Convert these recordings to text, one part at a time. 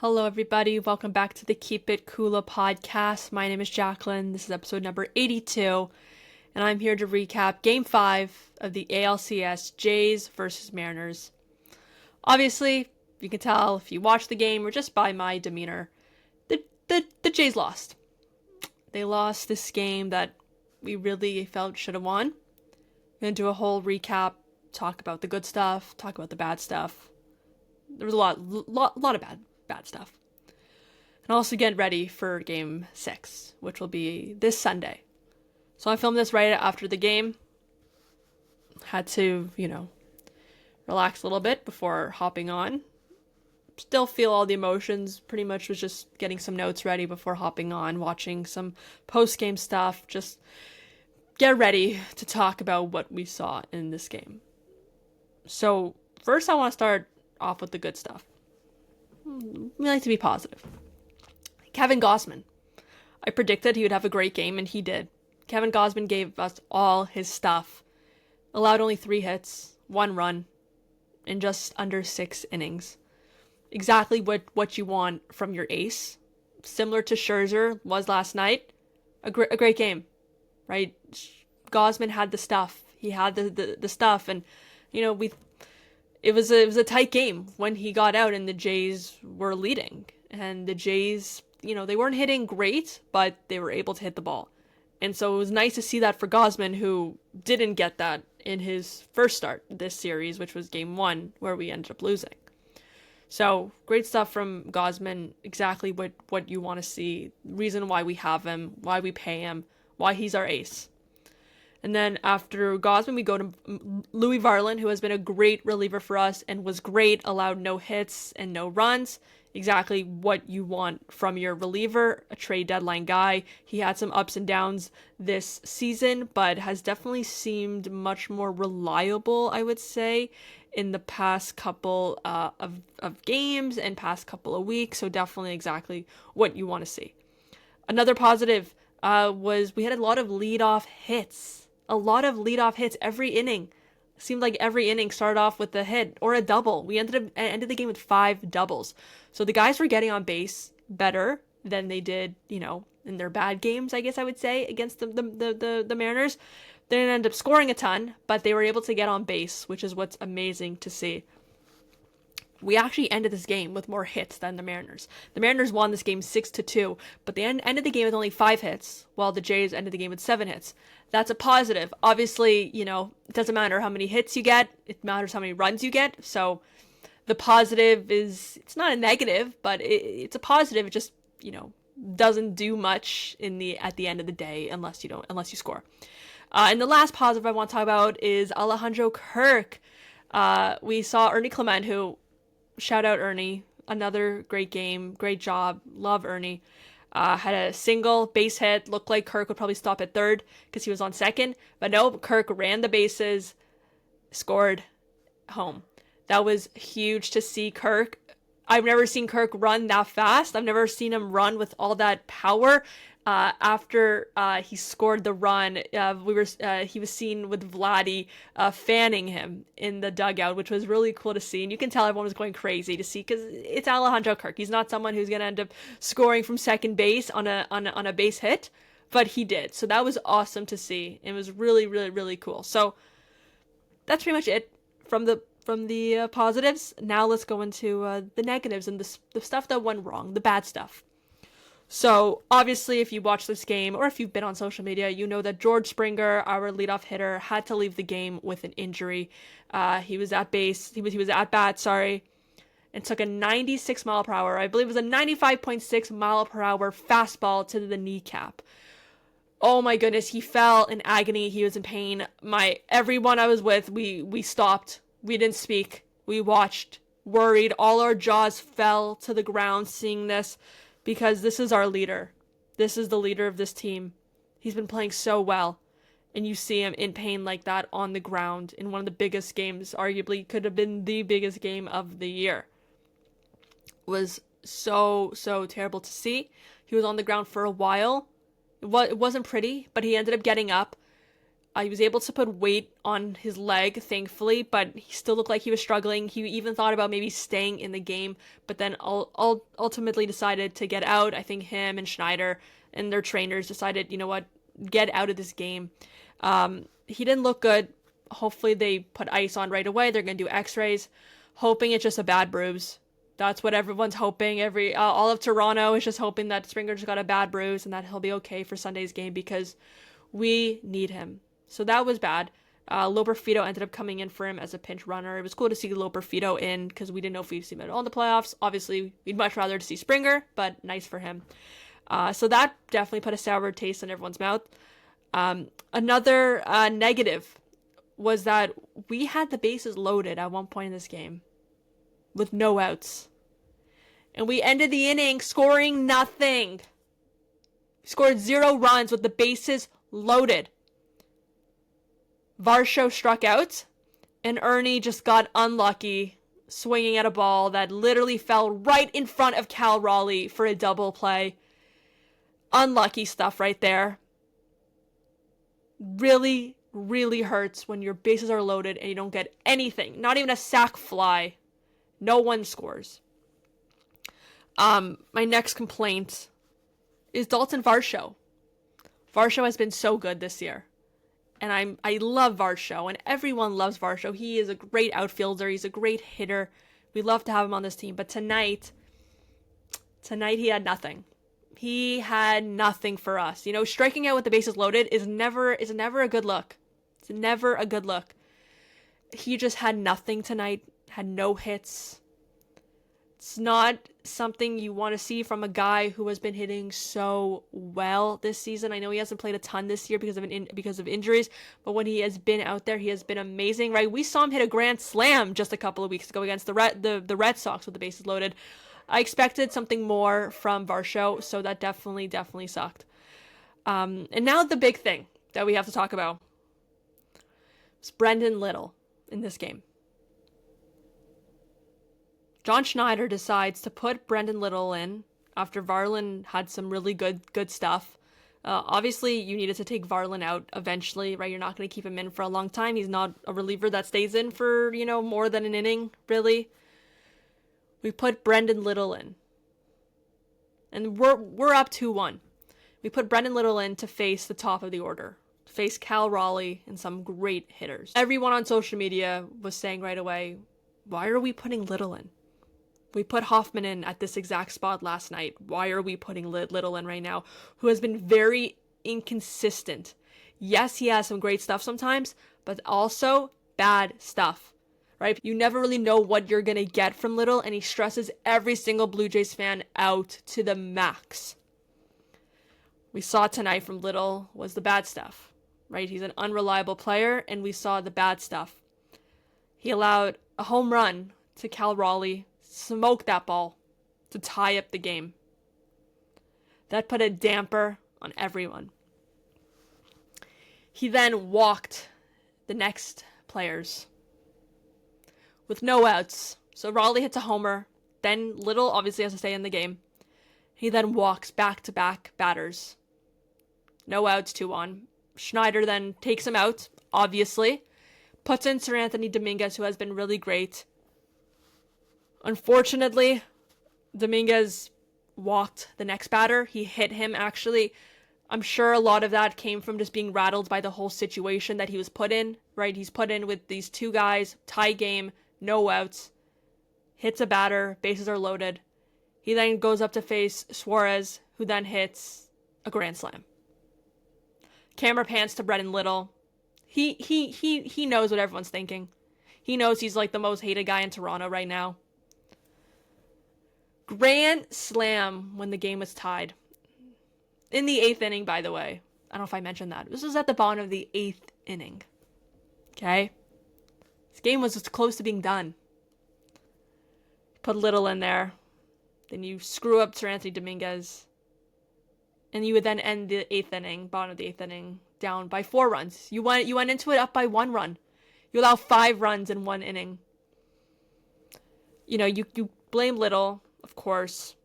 Hello, everybody. Welcome back to the Keep It Cooler podcast. My name is Jacqueline. This is episode number 82, and I'm here to recap Game 5 of the ALCS Jays versus Mariners. Obviously, you can tell if you watch the game or just by my demeanor, the Jays lost. They lost this game that we really felt should have won. I'm going to do a whole recap, talk about the good stuff, talk about the bad stuff. There was a lot of bad stuff. And also get ready for game 6, which will be this Sunday. So I filmed this right after the game. Had to, relax a little bit before hopping on. Still feel all the emotions. Pretty much was just getting some notes ready before hopping on, watching some post-game stuff. Just get ready to talk about what we saw in this game. So first I want to start off with the good stuff. We like to be positive. Kevin Gausman. I predicted he would have a great game, and he did. Kevin Gausman gave us all his stuff. Allowed only 3 hits, 1 run, in just under 6 innings. Exactly what you want from your ace. Similar to Scherzer was last night. A great game, right? Gausman had the stuff. He had the stuff, and it was a tight game when he got out and the Jays were leading. And the Jays, they weren't hitting great, but they were able to hit the ball. And so it was nice to see that for Gausman, who didn't get that in his first start this series, which was game 1, where we ended up losing. So great stuff from Gausman, exactly what you want to see. Reason why we have him, why we pay him, why he's our ace. And then after Gausman, we go to Louis Varland, who has been a great reliever for us and was great, allowed no hits and no runs. Exactly what you want from your reliever, a trade deadline guy. He had some ups and downs this season, but has definitely seemed much more reliable, I would say, in the past couple of games and past couple of weeks. So definitely exactly what you want to see. Another positive was we had a lot of leadoff hits. A lot of leadoff hits every inning. Seemed like every inning started off with a hit or a double. We ended the game with 5 doubles. So the guys were getting on base better than they did, in their bad games, I guess I would say, against the Mariners. They didn't end up scoring a ton, but they were able to get on base, which is what's amazing to see. We actually ended this game with more hits than the Mariners. The Mariners won this game 6-2, but they ended the game with only 5 hits, while the Jays ended the game with 7 hits. That's a positive. Obviously, it doesn't matter how many hits you get. It matters how many runs you get. So the positive is, it's not a negative, but it's a positive. It just, doesn't do much at the end of the day unless you score. And the last positive I want to talk about is Alejandro Kirk. We saw Ernie Clement, who, shout out Ernie, another great game, great job, love Ernie. Had a single base hit, looked like Kirk would probably stop at third because he was on second, but no, Kirk ran the bases, scored, home. That was huge to see Kirk. I've never seen Kirk run that fast. I've never seen him run with all that power. After he scored the run, he was seen with Vladdy fanning him in the dugout, which was really cool to see. And you can tell everyone was going crazy to see because it's Alejandro Kirk. He's not someone who's going to end up scoring from second base on a base hit, but he did. So that was awesome to see. It was really, really, really cool. So that's pretty much it from the positives. Now let's go into the negatives and the stuff that went wrong, the bad stuff. So, obviously, if you watch this game, or if you've been on social media, you know that George Springer, our leadoff hitter, had to leave the game with an injury. He was at bat, and took a 96 mile per hour, I believe it was a 95.6 mile per hour fastball to the kneecap. Oh my goodness, he fell in agony, he was in pain. Everyone I was with, we stopped, we didn't speak, we watched, worried, all our jaws fell to the ground seeing this. Because this is our leader. This is the leader of this team. He's been playing so well. And you see him in pain like that on the ground in one of the biggest games, arguably could have been the biggest game of the year. It was so terrible to see. He was on the ground for a while. It wasn't pretty, but he ended up getting up. He was able to put weight on his leg, thankfully, but he still looked like he was struggling. He even thought about maybe staying in the game, but then ultimately decided to get out. I think him and Schneider and their trainers decided, you know what, get out of this game. He didn't look good. Hopefully they put ice on right away. They're going to do x-rays, hoping it's just a bad bruise. That's what everyone's hoping. All of Toronto is just hoping that Springer just got a bad bruise and that he'll be okay for Sunday's game because we need him. So that was bad. Loperfido ended up coming in for him as a pinch runner. It was cool to see Loperfido in because we didn't know if we'd see him at all in the playoffs. Obviously, we'd much rather to see Springer, but nice for him. So that definitely put a sour taste in everyone's mouth. Another negative was that we had the bases loaded at one point in this game with no outs. And we ended the inning scoring nothing. We scored 0 runs with the bases loaded. Varsho struck out, and Ernie just got unlucky swinging at a ball that literally fell right in front of Cal Raleigh for a double play. Unlucky stuff right there. Really, really hurts when your bases are loaded and you don't get anything. Not even a sac fly. No one scores. My next complaint is Dalton Varsho. Varsho has been so good this year. And I love Varsho, and everyone loves Varsho. He is a great outfielder. He's a great hitter. We love to have him on this team. But tonight he had nothing. He had nothing for us. You know, striking out with the bases loaded is never a good look. It's never a good look. He just had nothing tonight. Had no hits. It's not something you want to see from a guy who has been hitting so well this season. I know he hasn't played a ton this year because of injuries, but when he has been out there, he has been amazing, right? We saw him hit a grand slam just a couple of weeks ago against the Red Sox with the bases loaded. I expected something more from Varsho, so that definitely sucked. And now the big thing that we have to talk about is Brendon Little in this game. John Schneider decides to put Brendon Little in after Varlin had some really good stuff. Obviously, you needed to take Varlin out eventually, right? You're not going to keep him in for a long time. He's not a reliever that stays in for, more than an inning, really. We put Brendon Little in. And we're up 2-1. We put Brendon Little in to face the top of the order. To face Cal Raleigh and some great hitters. Everyone on social media was saying right away, why are we putting Little in? We put Hoffman in at this exact spot last night. Why are we putting Little in right now? Who has been very inconsistent. Yes, he has some great stuff sometimes, but also bad stuff, right? You never really know what you're going to get from Little, and he stresses every single Blue Jays fan out to the max. We saw tonight from Little was the bad stuff, right? He's an unreliable player, and we saw the bad stuff. He allowed a home run to Cal Raleigh, smoked that ball to tie up the game. That put a damper on everyone. He then walked the next players with no outs. So Raleigh hits a homer. Then Little obviously has to stay in the game. He then walks back-to-back batters. No outs, 2-1. Schneider then takes him out, obviously. Puts in Sir Anthony Dominguez, who has been really great. Unfortunately, Dominguez walked the next batter. He hit him, actually. I'm sure a lot of that came from just being rattled by the whole situation that he was put in, right? He's put in with these two guys, tie game, no outs. Hits a batter, bases are loaded. He then goes up to face Suarez, who then hits a grand slam. Camera pans to Brendon Little. He knows what everyone's thinking. He knows he's like the most hated guy in Toronto right now. Grand slam when the game was tied. In the 8th inning, by the way. I don't know if I mentioned that. This was at the bottom of the 8th inning. Okay? This game was just close to being done. Put Little in there. Then you screw up Sir Anthony Dominguez. And you would then end the 8th inning, bottom of the 8th inning, down by 4 runs. You went into it up by 1 run. You allow 5 runs in 1 inning. You blame Little, of course.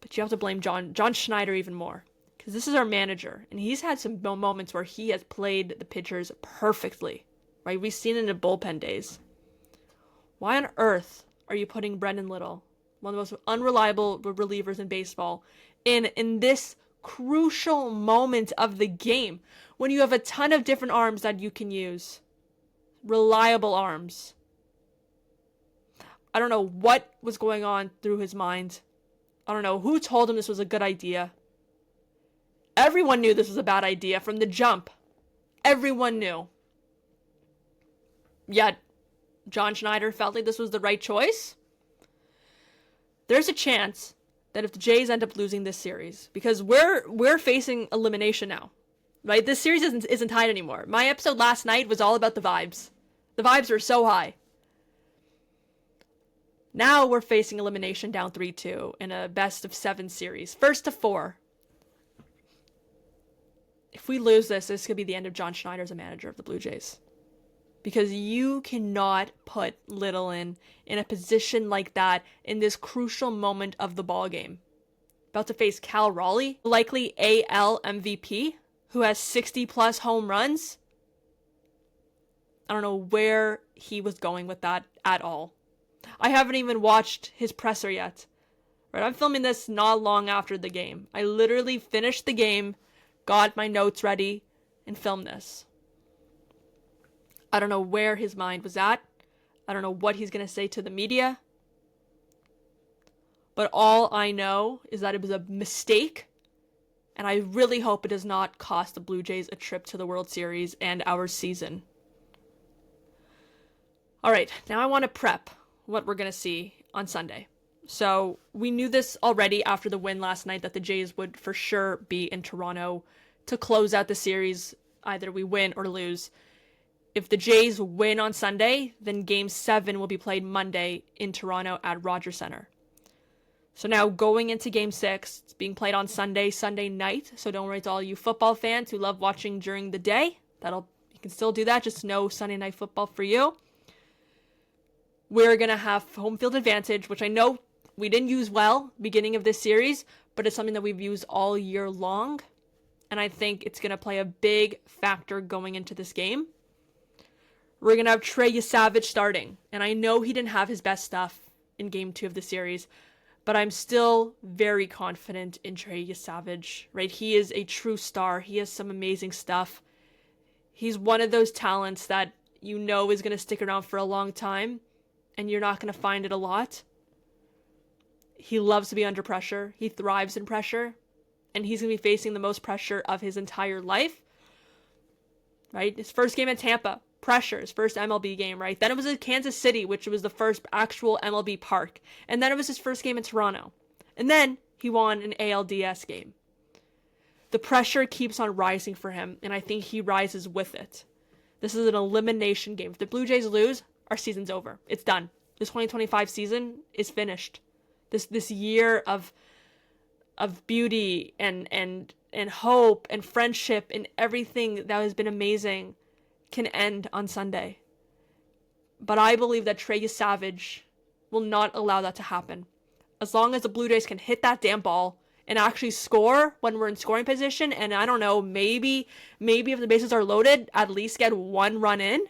But you have to blame John Schneider even more. because this is our manager, and he's had some moments where he has played the pitchers perfectly, right? We've seen it in the bullpen days. Why on earth are you putting Brendon Little, one of the most unreliable relievers in baseball, in this crucial moment of the game when you have a ton of different arms that you can use? Reliable arms. I don't know what was going on through his mind. I don't know who told him this was a good idea. Everyone knew this was a bad idea from the jump. Everyone knew. Yet, John Schneider felt like this was the right choice. There's a chance that if the Jays end up losing this series, because we're facing elimination now, right? This series isn't tied anymore. My episode last night was all about the vibes. The vibes are so high. Now we're facing elimination down 3-2 in a best of 7 series. First to 4. If we lose this could be the end of John Schneider as a manager of the Blue Jays. Because you cannot put Little in a position like that in this crucial moment of the ball game. About to face Cal Raleigh, likely AL MVP, who has 60 plus home runs. I don't know where he was going with that at all. I haven't even watched his presser yet. Right, I'm filming this not long after the game. I literally finished the game, got my notes ready, and filmed this. I don't know where his mind was at. I don't know what he's going to say to the media. But all I know is that it was a mistake, and I really hope it does not cost the Blue Jays a trip to the World Series and our season. All right, now I want to prep what we're going to see on Sunday. So we knew this already after the win last night that the Jays would for sure be in Toronto to close out the series. Either we win or lose. If the Jays win on Sunday, then Game 7 will be played Monday in Toronto at Rogers Centre. So now going into Game 6, it's being played on Sunday night. So don't worry to all you football fans who love watching during the day. You can still do that. Just no Sunday night football for you. We're going to have home field advantage, which I know we didn't use well beginning of this series, but it's something that we've used all year long. And I think it's going to play a big factor going into this game. We're going to have Trey Yesavage starting. And I know he didn't have his best stuff in Game 2 of the series, but I'm still very confident in Trey Yesavage, right? He is a true star. He has some amazing stuff. He's one of those talents that you know is going to stick around for a long time, and you're not going to find it a lot. He loves to be under pressure. He thrives in pressure, and he's going to be facing the most pressure of his entire life, right? His first game at Tampa, pressure, his first MLB game, right? Then it was at Kansas City, which was the first actual MLB park. And then it was his first game in Toronto. And then he won an ALDS game. The pressure keeps on rising for him, and I think he rises with it. This is an elimination game. If the Blue Jays lose, our season's over. It's done. This 2025 season is finished. This year of beauty and hope and friendship and everything that has been amazing can end on Sunday. But I believe that Trey Yesavage will not allow that to happen. As long as the Blue Jays can hit that damn ball and actually score when we're in scoring position, and I don't know, maybe if the bases are loaded, at least get one run in.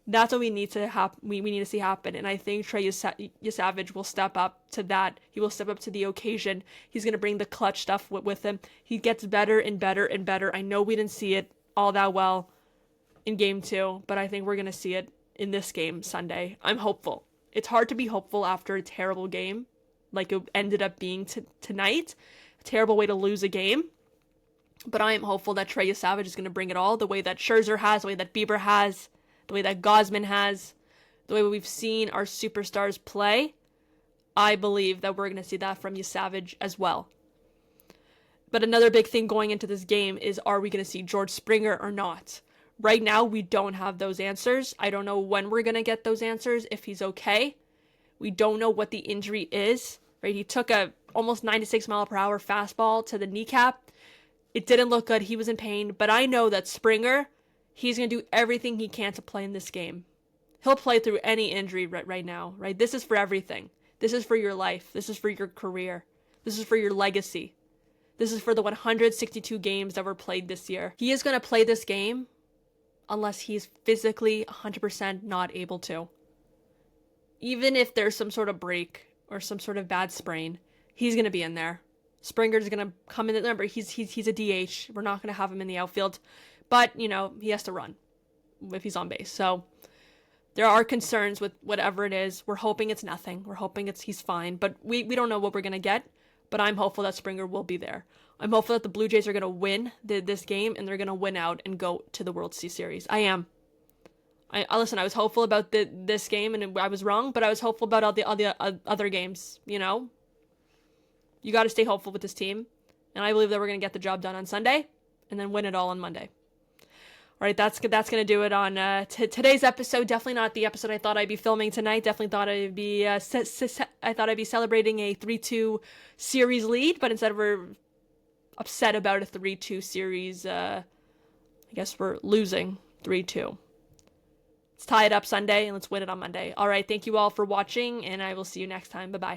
That's what we need to we need to see happen. And I think Trey Yesavage will step up to that. He will step up to the occasion. He's going to bring the clutch stuff with him. He gets better and better and better. I know we didn't see it all that well in Game 2, but I think we're going to see it in this game Sunday. I'm hopeful. It's hard to be hopeful after a terrible game like it ended up being tonight. A terrible way to lose a game. But I am hopeful that Trey Yesavage is going to bring it all, the way that Scherzer has, the way that Bieber has, the way that Gausman has, the way we've seen our superstars play. I believe that we're going to see that from Yesavage as well. But another big thing going into this game is, are we going to see George Springer or not? Right now, we don't have those answers. I don't know when we're going to get those answers, if he's okay. We don't know what the injury is, right? He took a almost 96 mile per hour fastball to the kneecap. It didn't look good. He was in pain. But I know that Springer, he's going to do everything he can to play in this game. He'll play through any injury right now, right? This is for everything. This is for your life. This is for your career. This is for your legacy. This is for the 162 games that were played this year. He is going to play this game unless he's physically 100% not able to. Even if there's some sort of break or some sort of bad sprain, he's going to be in there. Springer's going to come in. Remember, he's a DH. We're not going to have him in the outfield. But, he has to run if he's on base. So there are concerns with whatever it is. We're hoping it's nothing. We're hoping he's fine. But we don't know what we're going to get. But I'm hopeful that Springer will be there. I'm hopeful that the Blue Jays are going to win this game and they're going to win out and go to the World Series. I am. Listen, I was hopeful about this game and I was wrong, but I was hopeful about all the other games, You got to stay hopeful with this team. And I believe that we're going to get the job done on Sunday and then win it all on Monday. All right, that's going to do it on today's episode. Definitely not the episode I thought I'd be filming tonight. Definitely thought I'd be celebrating a 3-2 series lead, but instead we're upset about a 3-2 series. I guess we're losing 3-2. Let's tie it up Sunday and let's win it on Monday. All right, thank you all for watching, and I will see you next time. Bye-bye.